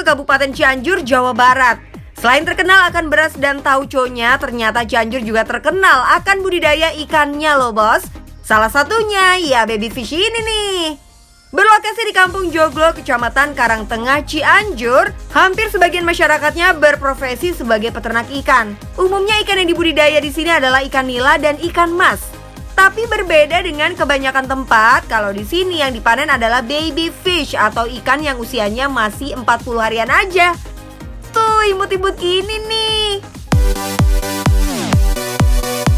ke Kabupaten Cianjur, Jawa Barat. Selain terkenal akan beras dan tauconya, ternyata Cianjur juga terkenal akan budidaya ikannya loh bos. Salah satunya ya baby fish ini nih. Berlokasi di Kampung Joglo, Kecamatan Karangtengah, Cianjur, hampir sebagian masyarakatnya berprofesi sebagai peternak ikan. Umumnya ikan yang dibudidaya di sini adalah ikan nila dan ikan mas. Tapi berbeda dengan kebanyakan tempat, kalau di sini yang dipanen adalah baby fish atau ikan yang usianya masih 40 harian aja. Tuh, imut-imut gini nih.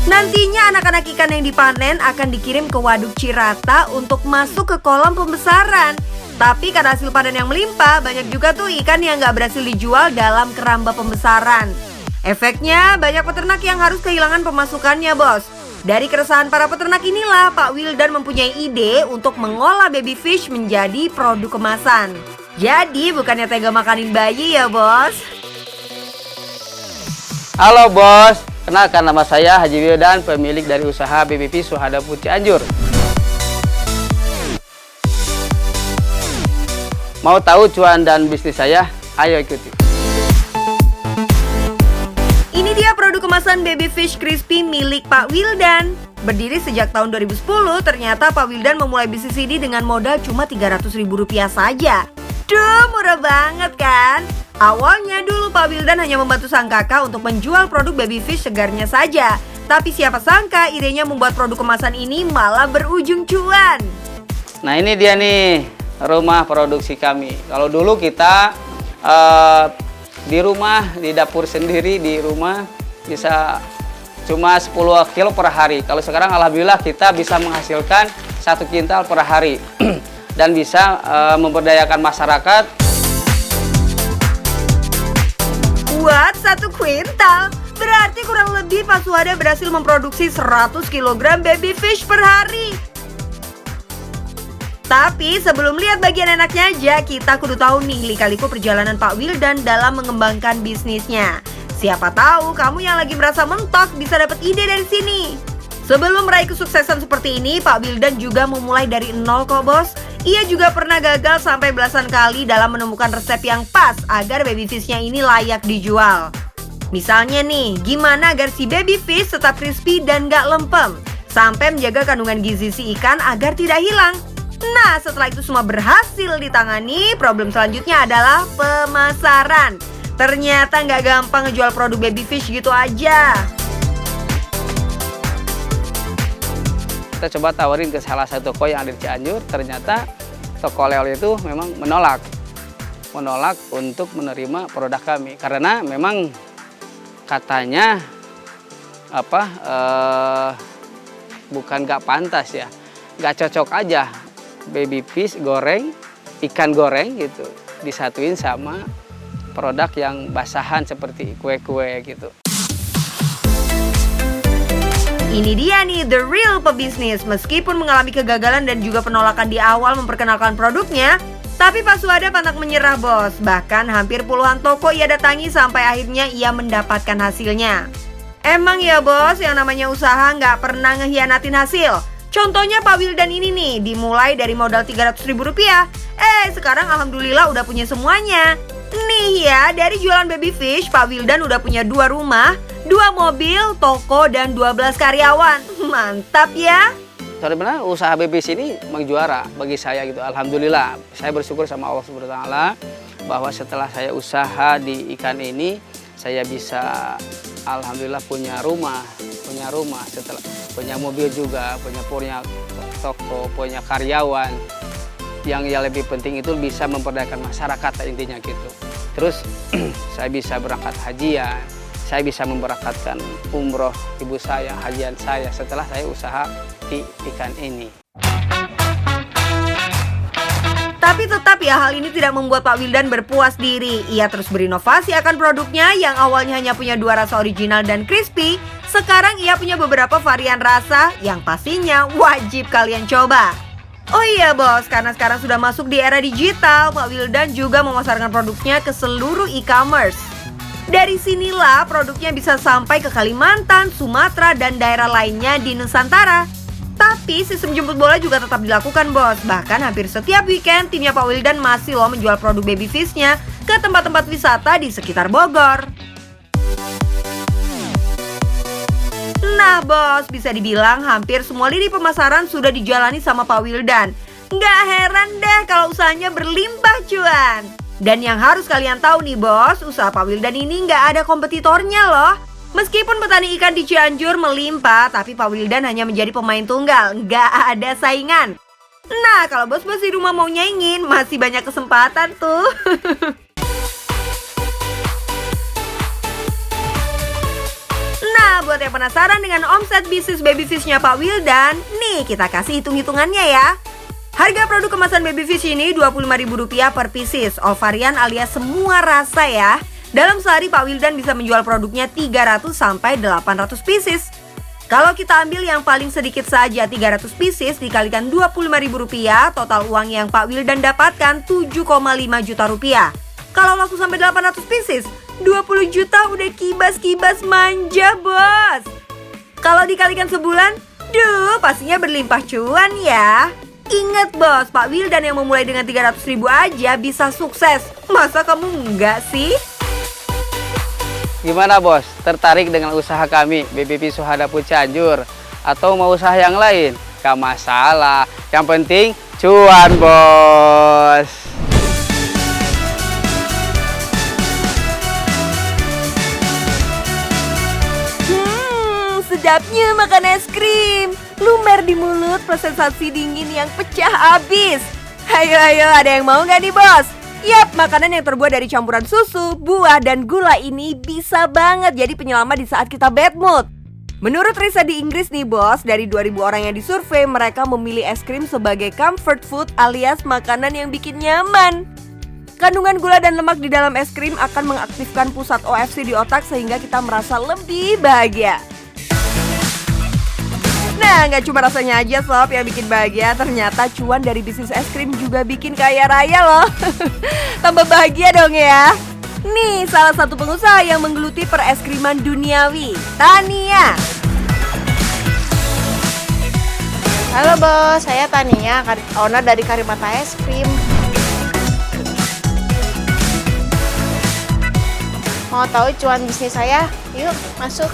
Nantinya anak-anak ikan yang dipanen akan dikirim ke waduk Cirata untuk masuk ke kolam pembesaran. Tapi karena hasil panen yang melimpah, banyak juga tuh ikan yang nggak berhasil dijual dalam keramba pembesaran. Efeknya, banyak peternak yang harus kehilangan pemasukannya bos. Dari keresahan para peternak inilah Pak Wildan mempunyai ide untuk mengolah baby fish menjadi produk kemasan. Jadi bukannya tega makanin bayi ya bos. Halo bos, kenalkan nama saya Haji Wildan, pemilik dari usaha Baby Fish Suhada Putih Cianjur. Mau tahu cuan dan bisnis saya? Ayo ikuti. Ini dia produk kemasan baby fish crispy milik Pak Wildan. Berdiri sejak tahun 2010, ternyata Pak Wildan memulai bisnis ini dengan modal cuma Rp300.000 saja. Duh, murah banget kan? Awalnya dulu Pak Wildan hanya membantu sang kakak untuk menjual produk baby fish segarnya saja. Tapi siapa sangka idenya membuat produk kemasan ini malah berujung cuan. Nah ini dia nih rumah produksi kami. Kalau dulu kita di rumah, di dapur sendiri, di rumah bisa cuma 10 kilo per hari. Kalau sekarang alhamdulillah kita bisa menghasilkan 1 kintal per hari dan bisa memberdayakan masyarakat. Buat 1 kuintal, berarti kurang lebih Pak Suhada berhasil memproduksi 100 kg baby fish per hari. Tapi sebelum lihat bagian enaknya aja, kita kudu tahu nih lika-liku perjalanan Pak Wildan dalam mengembangkan bisnisnya. Siapa tahu kamu yang lagi merasa mentok bisa dapat ide dari sini. Sebelum meraih kesuksesan seperti ini, Pak Wildan juga memulai dari nol kok bos. Ia juga pernah gagal sampai belasan kali dalam menemukan resep yang pas agar baby fishnya ini layak dijual. Misalnya nih, gimana agar si baby fish tetap crispy dan gak lempem, sampai menjaga kandungan gizi si ikan agar tidak hilang. Nah, setelah itu semua berhasil ditangani, problem selanjutnya adalah pemasaran. Ternyata nggak gampang ngejual produk baby fish gitu aja. Kita coba tawarin ke salah satu toko yang ada di Cianjur, ternyata toko oleh-oleh itu memang menolak untuk menerima produk kami. Karena memang katanya bukan nggak pantas ya, nggak cocok aja. Baby fish goreng, ikan goreng gitu, disatuin sama produk yang basahan seperti kue-kue gitu. Ini dia nih the real pebisnis. Meskipun mengalami kegagalan dan juga penolakan di awal memperkenalkan produknya, tapi Pak Suhada pantang menyerah bos. Bahkan hampir puluhan toko ia datangi sampai akhirnya ia mendapatkan hasilnya. Emang ya bos, yang namanya usaha nggak pernah ngehianatin hasil. Contohnya Pak Wildan ini nih, dimulai dari modal Rp300.000. Sekarang alhamdulillah udah punya semuanya. Nih ya, dari jualan baby fish, Pak Wildan udah punya 2 rumah, 2 mobil, toko, dan 12 karyawan. Mantap ya. Sebenarnya usaha baby fish ini menjuara bagi saya gitu. Alhamdulillah, saya bersyukur sama Allah SWT bahwa setelah saya usaha di ikan ini, saya bisa alhamdulillah punya rumah, setelah punya mobil juga, punya toko, punya karyawan. Yang lebih penting itu bisa memperdayakan masyarakat intinya gitu. Terus saya bisa berangkat hajian, saya bisa memberangkatkan umroh ibu saya, hajian saya setelah saya usaha di ikan ini. Tapi tetap ya, hal ini tidak membuat Pak Wildan berpuas diri. Ia terus berinovasi akan produknya yang awalnya hanya punya 2 rasa original dan crispy. Sekarang ia punya beberapa varian rasa yang pastinya wajib kalian coba. Oh iya bos, karena sekarang sudah masuk di era digital, Pak Wildan juga memasarkan produknya ke seluruh e-commerce. Dari sinilah produknya bisa sampai ke Kalimantan, Sumatera, dan daerah lainnya di Nusantara. Tapi sistem jemput bola juga tetap dilakukan bos. Bahkan hampir setiap weekend timnya Pak Wildan masih menjual produk baby fish-nya ke tempat-tempat wisata di sekitar Bogor. Nah bos, bisa dibilang hampir semua lini pemasaran sudah dijalani sama Pak Wildan. Nggak heran deh kalau usahanya berlimpah cuan. Dan yang harus kalian tahu nih bos, usaha Pak Wildan ini nggak ada kompetitornya loh. Meskipun petani ikan di Cianjur melimpah, tapi Pak Wildan hanya menjadi pemain tunggal, nggak ada saingan. Nah, kalau bos-bos di rumah mau nyaingin, masih banyak kesempatan tuh. Nah, buat yang penasaran dengan omset bisnis baby fish-nya Pak Wildan, nih kita kasih hitung-hitungannya ya. Harga produk kemasan baby fish ini Rp25.000 per pieces, all varian alias semua rasa ya. Dalam sehari Pak Wildan bisa menjual produknya 300 sampai 800 pieces. Kalau kita ambil yang paling sedikit saja 300 pieces dikalikan Rp25.000, total uang yang Pak Wildan dapatkan Rp7,5 juta. Kalau laku sampai 800 pieces, 20 juta udah kibas-kibas manja bos. Kalau dikalikan sebulan, pastinya berlimpah cuan ya. Ingat bos, Pak Wildan yang memulai dengan 300.000 aja bisa sukses. Masa kamu enggak sih? Gimana bos? Tertarik dengan usaha kami, BBP Suhadapur Cianjur? Atau mau usaha yang lain? Gak masalah, yang penting cuan bos. Sedapnya makan es krim. Lumer di mulut, sensasi dingin yang pecah habis. Ayo, ada yang mau nggak nih bos? Yap, makanan yang terbuat dari campuran susu, buah, dan gula ini bisa banget jadi penyelamat di saat kita bad mood. Menurut riset di Inggris nih bos, dari 2.000 orang yang disurvei, mereka memilih es krim sebagai comfort food alias makanan yang bikin nyaman. Kandungan gula dan lemak di dalam es krim akan mengaktifkan pusat OFC di otak sehingga kita merasa lebih bahagia. Nah, nggak cuma rasanya aja sob yang bikin bahagia, ternyata cuan dari bisnis es krim juga bikin kaya raya loh. Tambah bahagia dong ya. Nih, salah satu pengusaha yang menggeluti per es kriman duniawi, Tania. Halo bos, saya Tania, owner dari Karimata Es Krim. Mau tahu cuan bisnis saya? Yuk, masuk.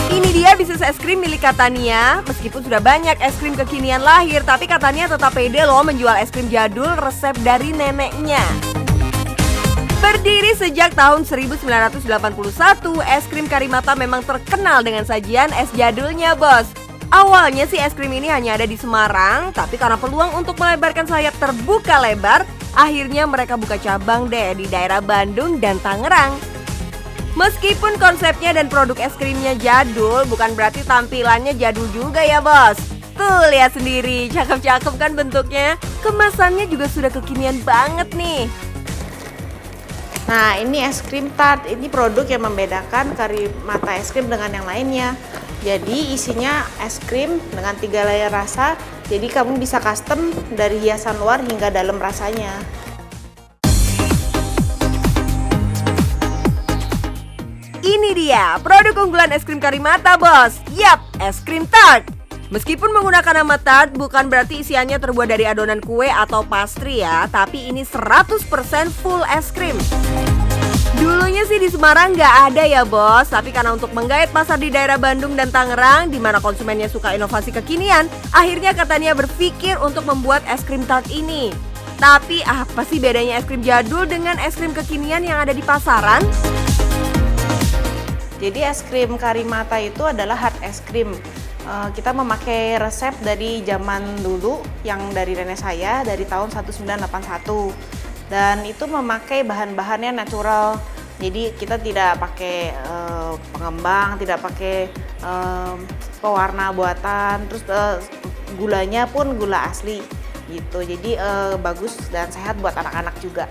Ini dia bisnis es krim milik Katania. Meskipun sudah banyak es krim kekinian lahir, tapi Katania tetap pede loh menjual es krim jadul resep dari neneknya. Berdiri sejak tahun 1981, es krim Karimata memang terkenal dengan sajian es jadulnya bos. Awalnya sih es krim ini hanya ada di Semarang, tapi karena peluang untuk melebarkan sayap terbuka lebar, akhirnya mereka buka cabang deh di daerah Bandung dan Tangerang. Meskipun konsepnya dan produk es krimnya jadul, bukan berarti tampilannya jadul juga ya bos. Tuh lihat sendiri, cakep-cakep kan bentuknya. Kemasannya juga sudah kekinian banget nih. Nah, ini es krim tart. Ini produk yang membedakan Karimata Es Krim dengan yang lainnya. Jadi isinya es krim dengan 3 layer rasa. Jadi kamu bisa custom dari hiasan luar hingga dalam rasanya. Ini dia, produk unggulan es krim Karimata bos. Yap, es krim tart. Meskipun menggunakan nama tart, bukan berarti isiannya terbuat dari adonan kue atau pastry ya. Tapi ini 100% full es krim. Dulunya sih di Semarang nggak ada ya bos. Tapi karena untuk menggait pasar di daerah Bandung dan Tangerang, di mana konsumennya suka inovasi kekinian, akhirnya Katania berpikir untuk membuat es krim tart ini. Tapi apa sih bedanya es krim jadul dengan es krim kekinian yang ada di pasaran? Jadi es krim Karimata itu adalah hard es krim. Kita memakai resep dari zaman dulu yang dari nenek saya dari tahun 1981. Dan itu memakai bahan-bahannya natural. Jadi kita tidak pakai pengembang, tidak pakai pewarna buatan. Terus gulanya pun gula asli gitu. Jadi bagus dan sehat buat anak-anak juga.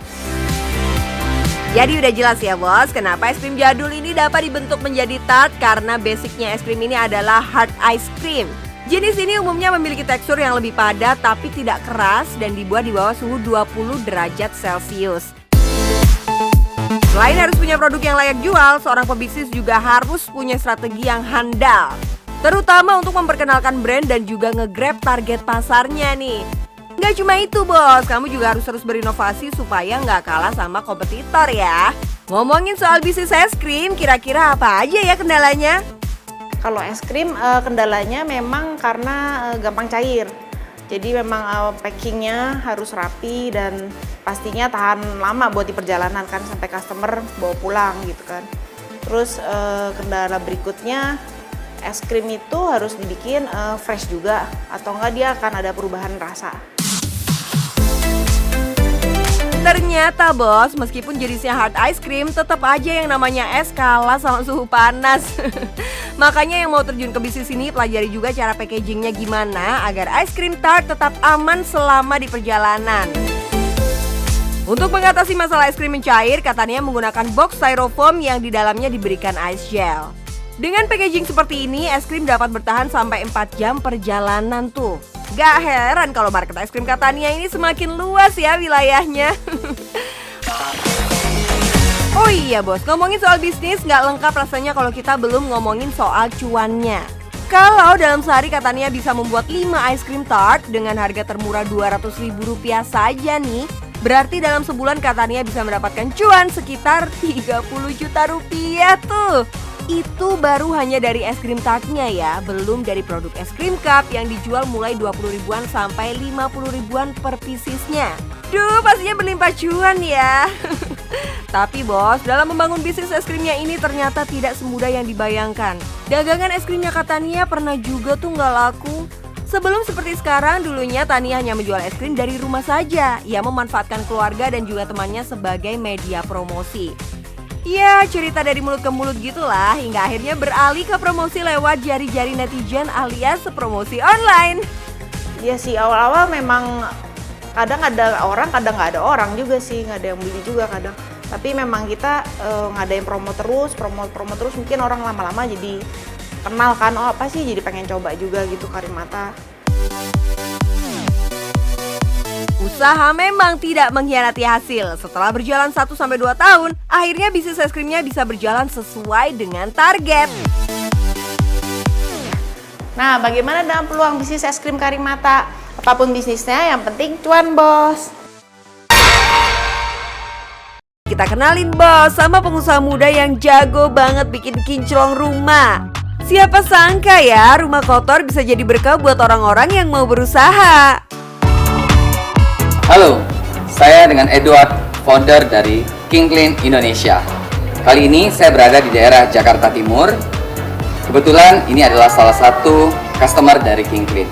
Jadi udah jelas ya bos, kenapa es krim jadul ini dapat dibentuk menjadi tart, karena basicnya es krim ini adalah hard ice cream. Jenis ini umumnya memiliki tekstur yang lebih padat tapi tidak keras dan dibuat di bawah suhu 20 derajat Celcius. Selain harus punya produk yang layak jual, seorang pebisnis juga harus punya strategi yang handal. Terutama untuk memperkenalkan brand dan juga nge-grab target pasarnya nih. Nggak cuma itu bos, kamu juga harus terus berinovasi supaya nggak kalah sama kompetitor ya. Ngomongin soal bisnis es krim, kira-kira apa aja ya kendalanya? Kalau es krim kendalanya memang karena gampang cair. Jadi memang packingnya harus rapi dan pastinya tahan lama buat di perjalanan kan sampai customer bawa pulang gitu kan. Terus kendala berikutnya es krim itu harus dibikin fresh juga atau enggak dia akan ada perubahan rasa. Ternyata bos, meskipun jenisnya hard ice cream, tetap aja yang namanya es kalah sama suhu panas. Makanya yang mau terjun ke bisnis ini, pelajari juga cara packagingnya gimana agar ice cream tart tetap aman selama di perjalanan. Untuk mengatasi masalah es krim mencair, katanya menggunakan box styrofoam yang di dalamnya diberikan ice gel. Dengan packaging seperti ini, es krim dapat bertahan sampai 4 jam perjalanan tuh. Gak heran kalau market es krim Catania ini semakin luas ya wilayahnya. Oh iya bos, ngomongin soal bisnis gak lengkap rasanya kalau kita belum ngomongin soal cuannya. Kalau dalam sehari Catania bisa membuat 5 ice cream tart dengan harga termurah Rp200.000 saja nih, berarti dalam sebulan Catania bisa mendapatkan cuan sekitar 30 juta rupiah tuh. Itu baru hanya dari es krim tartnya ya, belum dari produk es krim cup yang dijual mulai 20 ribuan sampai 50 ribuan per piecesnya. Duh, pastinya berlimpah cuan ya. Tapi bos, dalam membangun bisnis es krimnya ini ternyata tidak semudah yang dibayangkan. Dagangan es krimnya Catania pernah juga tuh nggak laku. Sebelum seperti sekarang, dulunya Tania hanya menjual es krim dari rumah saja. Ia memanfaatkan keluarga dan juga temannya sebagai media promosi. Ya, cerita dari mulut ke mulut gitulah, hingga akhirnya beralih ke promosi lewat jari-jari netizen alias promosi online. Ya sih, awal-awal memang kadang ada orang, kadang nggak ada orang juga sih, nggak ada yang beli juga kadang. Tapi memang kita ngadain promo terus mungkin orang lama-lama jadi kenal kan, oh apa sih, jadi pengen coba juga gitu Karimata. Usaha memang tidak mengkhianati hasil. Setelah berjalan 1-2 tahun, akhirnya bisnis es krimnya bisa berjalan sesuai dengan target. Nah, bagaimana dengan peluang bisnis es krim Karimata? Apapun bisnisnya, yang penting cuan bos. Kita kenalin bos sama pengusaha muda yang jago banget bikin kinclong rumah. Siapa sangka ya, rumah kotor bisa jadi berkah buat orang-orang yang mau berusaha. Halo, saya dengan Edward, founder dari King Clean Indonesia. Kali ini saya berada di daerah Jakarta Timur. Kebetulan ini adalah salah satu customer dari King Clean.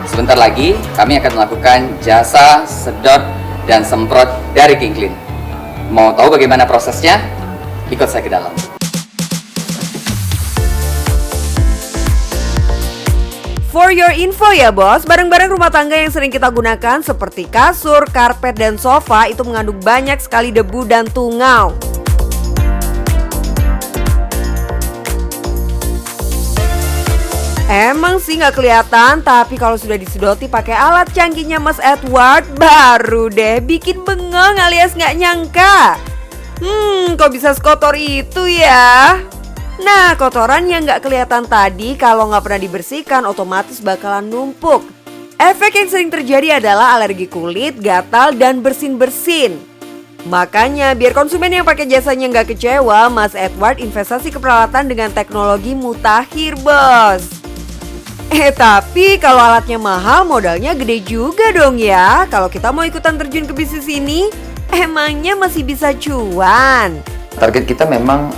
Sebentar lagi kami akan melakukan jasa sedot dan semprot dari King Clean. Mau tahu bagaimana prosesnya? Ikut saya ke dalam. For your info ya bos, barang-barang rumah tangga yang sering kita gunakan seperti kasur, karpet, dan sofa itu mengandung banyak sekali debu dan tungau. Emang sih nggak kelihatan, tapi kalau sudah disedoti pakai alat canggihnya Mas Edward, baru deh bikin bengong alias nggak nyangka. Kok bisa sekotor itu ya? Nah, kotoran yang nggak kelihatan tadi kalau nggak pernah dibersihkan otomatis bakalan numpuk. Efek yang sering terjadi adalah alergi kulit, gatal, dan bersin-bersin. Makanya biar konsumen yang pakai jasanya nggak kecewa, Mas Edward investasi ke peralatan dengan teknologi mutakhir bos. Tapi kalau alatnya mahal, modalnya gede juga dong ya. Kalau kita mau ikutan terjun ke bisnis ini, emangnya masih bisa cuan? Target kita memang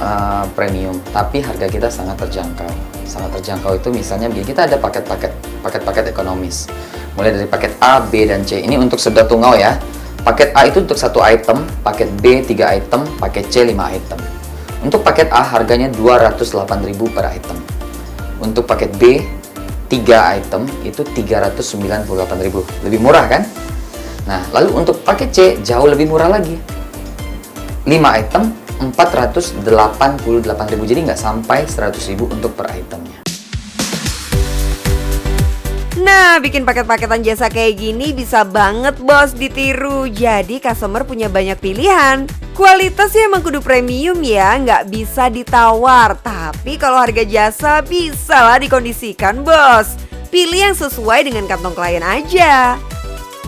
premium, tapi harga kita sangat terjangkau. Sangat terjangkau itu misalnya begini, kita ada paket-paket ekonomis. Mulai dari paket A, B, dan C. Ini untuk sedot tungau ya. Paket A itu untuk 1 item, paket B 3 item, paket C 5 item. Untuk paket A harganya 208.000 per item. Untuk paket B 3 item itu 398.000. Lebih murah kan? Nah, lalu untuk paket C jauh lebih murah lagi. 5 item 488.000, jadi nggak sampai 100.000 untuk per itemnya. Nah, bikin paket-paketan jasa kayak gini bisa banget bos ditiru. Jadi customer punya banyak pilihan. Kualitasnya emang kudu premium ya, nggak bisa ditawar. Tapi kalau harga jasa bisa lah dikondisikan bos. Pilih yang sesuai dengan kantong klien aja.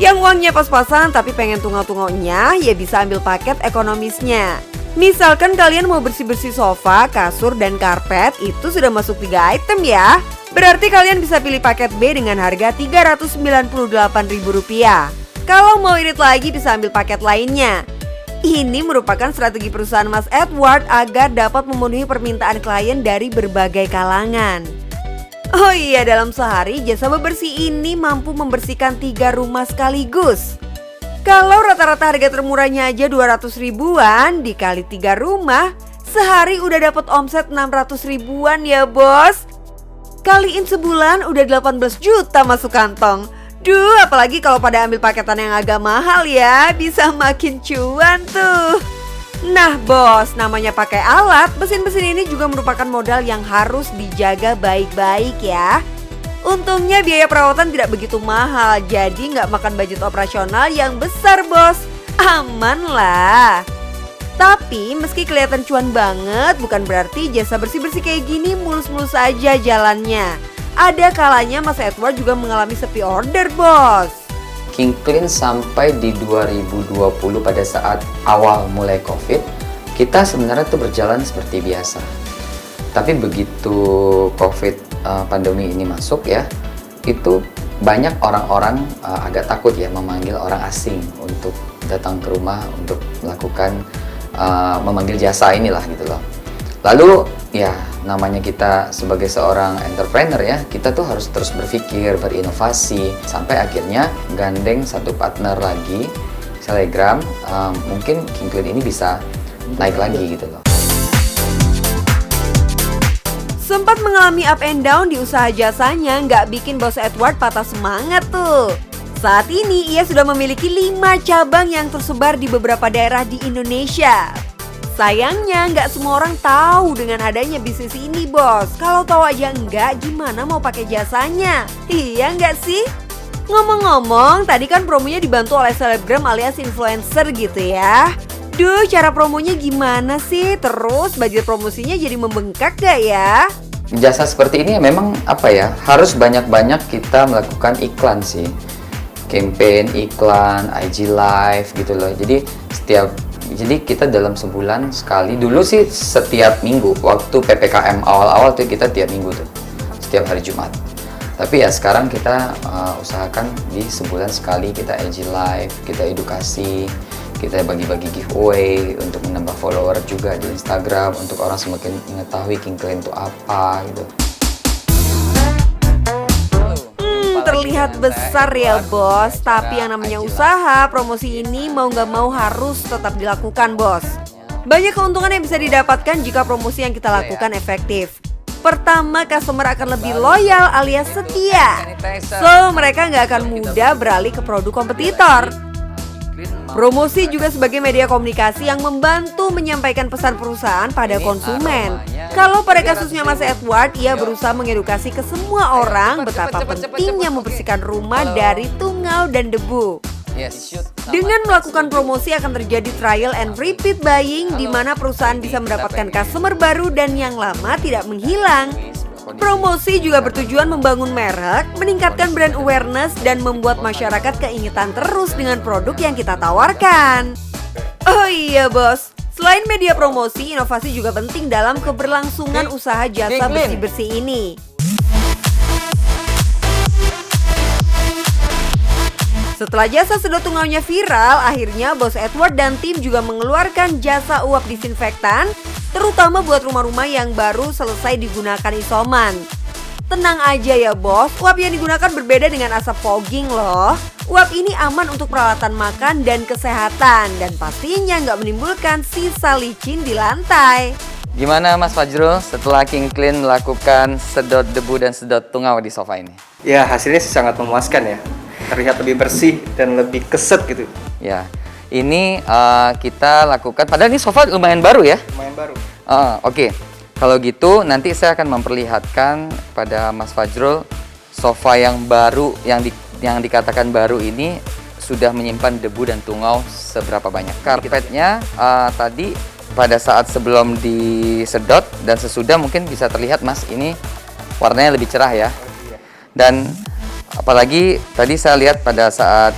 Yang uangnya pas-pasan tapi pengen tungau-tungaunya, ya bisa ambil paket ekonomisnya. Misalkan kalian mau bersih-bersih sofa, kasur, dan karpet, itu sudah masuk 3 item ya. Berarti kalian bisa pilih paket B dengan harga Rp398.000. Kalau mau irit lagi bisa ambil paket lainnya. Ini merupakan strategi perusahaan Mas Edward agar dapat memenuhi permintaan klien dari berbagai kalangan. Oh iya, dalam sehari jasa bebersih ini mampu membersihkan 3 rumah sekaligus. Kalau rata-rata harga termurahnya aja 200 ribuan, dikali 3 rumah, sehari udah dapat omset 600 ribuan ya bos. Kaliin sebulan udah 18 juta masuk kantong. Duh, apalagi kalau pada ambil paketan yang agak mahal ya, bisa makin cuan tuh. Nah bos, namanya pakai alat, mesin-mesin ini juga merupakan modal yang harus dijaga baik-baik ya. Untungnya biaya perawatan tidak begitu mahal, jadi nggak makan budget operasional yang besar bos. Aman lah. Tapi meski kelihatan cuan banget, bukan berarti jasa bersih-bersih kayak gini mulus-mulus aja jalannya. Ada kalanya Mas Edward juga mengalami sepi order bos. King Clean sampai di 2020 pada saat awal mulai COVID, kita sebenarnya tuh berjalan seperti biasa. Tapi begitu COVID pandemi ini masuk ya, itu banyak orang-orang agak takut ya memanggil orang asing untuk datang ke rumah untuk melakukan memanggil jasa inilah gitu loh. Lalu ya namanya kita sebagai seorang entrepreneur ya, kita tuh harus terus berpikir, berinovasi sampai akhirnya gandeng satu partner lagi, Telegram, mungkin King Clean ini bisa naik lagi gitu loh. Sempat mengalami up and down di usaha jasanya, nggak bikin bos Edward patah semangat tuh. Saat ini ia sudah memiliki 5 cabang yang tersebar di beberapa daerah di Indonesia. Sayangnya nggak semua orang tahu dengan adanya bisnis ini bos. Kalau tahu aja enggak, gimana mau pakai jasanya? Iya nggak sih? Ngomong-ngomong, tadi kan promonya dibantu oleh selebgram alias influencer gitu ya. Duh, cara promonya gimana sih? Terus budget promosinya jadi membengkak gak ya? Jasa seperti ini memang apa ya, harus banyak-banyak kita melakukan iklan sih. Campaign, iklan, IG live gitu loh. Jadi kita dalam sebulan sekali, dulu sih setiap minggu. Waktu PPKM awal-awal tuh kita tiap minggu tuh, setiap hari Jumat. Tapi ya sekarang kita usahakan di sebulan sekali kita IG live, kita edukasi, kita bagi-bagi giveaway untuk menambah follower juga di Instagram untuk orang semakin mengetahui King Clean itu apa gitu. Terlihat besar ya bos, tapi yang namanya usaha, promosi ini mau nggak mau harus tetap dilakukan bos. Banyak keuntungan yang bisa didapatkan jika promosi yang kita lakukan efektif. Pertama, customer akan lebih loyal alias setia. So, mereka nggak akan mudah beralih ke produk kompetitor. Promosi juga sebagai media komunikasi yang membantu menyampaikan pesan perusahaan pada konsumen. Kalau pada kasusnya Mas Edward, ia berusaha mengedukasi ke semua orang betapa pentingnya membersihkan rumah dari tungau dan debu. Dengan melakukan promosi akan terjadi trial and repeat buying di mana perusahaan bisa mendapatkan customer baru dan yang lama tidak menghilang. Promosi juga bertujuan membangun merek, meningkatkan brand awareness, dan membuat masyarakat keingetan terus dengan produk yang kita tawarkan. Oh iya bos, selain media promosi, inovasi juga penting dalam keberlangsungan usaha jasa bersih-bersih ini. Setelah jasa sedot tungaunya viral, akhirnya bos Edward dan tim juga mengeluarkan jasa uap disinfektan, terutama buat rumah-rumah yang baru selesai digunakan isoman. Tenang aja ya bos, uap yang digunakan berbeda dengan asap fogging loh. Uap ini aman untuk peralatan makan dan kesehatan, dan pastinya nggak menimbulkan sisa licin di lantai. Gimana Mas Fajrul setelah King Clean melakukan sedot debu dan sedot tungau di sofa ini? Ya, hasilnya sih sangat memuaskan ya. Terlihat lebih bersih dan lebih keset gitu. Ya, ini kita lakukan, padahal ini sofa lumayan baru ya? Lumayan baru. Oke. Kalau gitu nanti saya akan memperlihatkan pada Mas Fajrul sofa yang baru, yang dikatakan baru ini sudah menyimpan debu dan tungau seberapa banyak. Karpetnya tadi pada saat sebelum disedot dan sesudah mungkin bisa terlihat Mas, ini warnanya lebih cerah ya. Dan Apalagi tadi saya lihat pada saat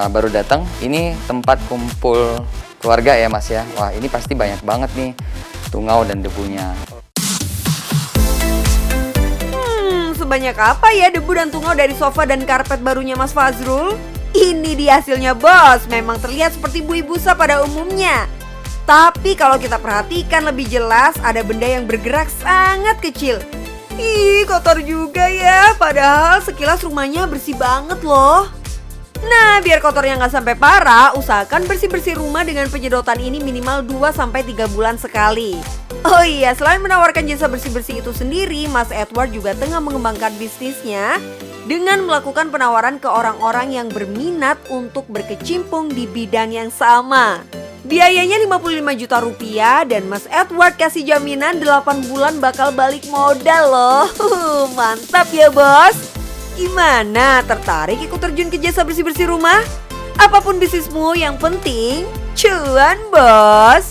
baru datang, ini tempat kumpul keluarga ya Mas ya. Wah ini pasti banyak banget nih tungau dan debunya. Sebanyak apa ya debu dan tungau dari sofa dan karpet barunya Mas Fazrul? Ini dia hasilnya bos, memang terlihat seperti buih busa pada umumnya. Tapi kalau kita perhatikan lebih jelas, ada benda yang bergerak sangat kecil. Ih, kotor juga ya, padahal sekilas rumahnya bersih banget loh. Nah, biar kotornya nggak sampai parah, usahakan bersih-bersih rumah dengan penyedotan ini minimal 2-3 bulan sekali. Oh iya, selain menawarkan jasa bersih-bersih itu sendiri, Mas Edward juga tengah mengembangkan bisnisnya dengan melakukan penawaran ke orang-orang yang berminat untuk berkecimpung di bidang yang sama. Biayanya 55 juta rupiah dan Mas Edward kasih jaminan 8 bulan bakal balik modal loh. Mantap ya bos. Gimana, tertarik ikut terjun ke jasa bersih-bersih rumah? Apapun bisnismu yang penting cuan bos.